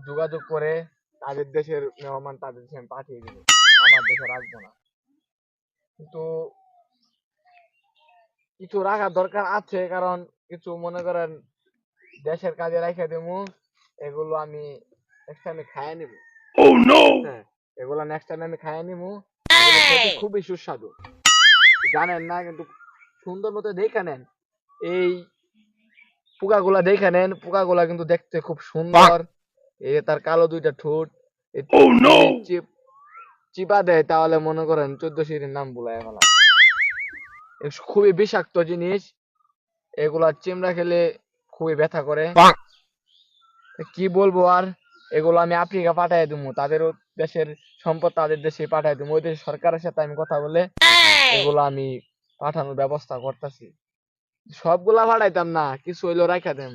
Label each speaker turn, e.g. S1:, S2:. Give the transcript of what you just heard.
S1: যোগাযোগ করে তাদের দেশের মেহমান তাদের দেশে আমি পাঠিয়ে দিব, আমার দেশে রাখবো না। কিন্তু কিছু রাখার দরকার আছে, কারণ কিছু মনে করেন দেশের কাজে রাখা দেবো, এগুলো আমি নেক্সট টাইমে খাইয়ে নিব। হ্যাঁ, এগুলো নেক্সট টাইমে আমি খাইয়ে নিব। এগুলো খেতে খুবই সুস্বাদু, জানেন না কিন্তু সুন্দর মতো দেখে নেন। এই পোকাগুলা দেখে নেন, পোকাগুলা কিন্তু দেখতে খুব সুন্দর। এই যে তার কালো দুইটা ঠোঁট, যদি চিপা দেয় তাহলে মনে করেন 14 সিঁড়ির নাম বুলায় ফেলা। খুবই বিষাক্ত জিনিস, এগুলা চিমড়া খেলে খুবই ব্যথা করে। কি বলবো আর, এগুলো আমি আফ্রিকা পাঠাই দেবো, তাদের দেশের সম্পদ তাদের দেশে পাঠাই দেবো। ওই দেশের সরকারের সাথে আমি কথা বলে এগুলো আমি পাঠানোর ব্যবস্থা করতেছি। সবগুলা পাঠাইতাম না, কিছু হইলো রাখা দেন।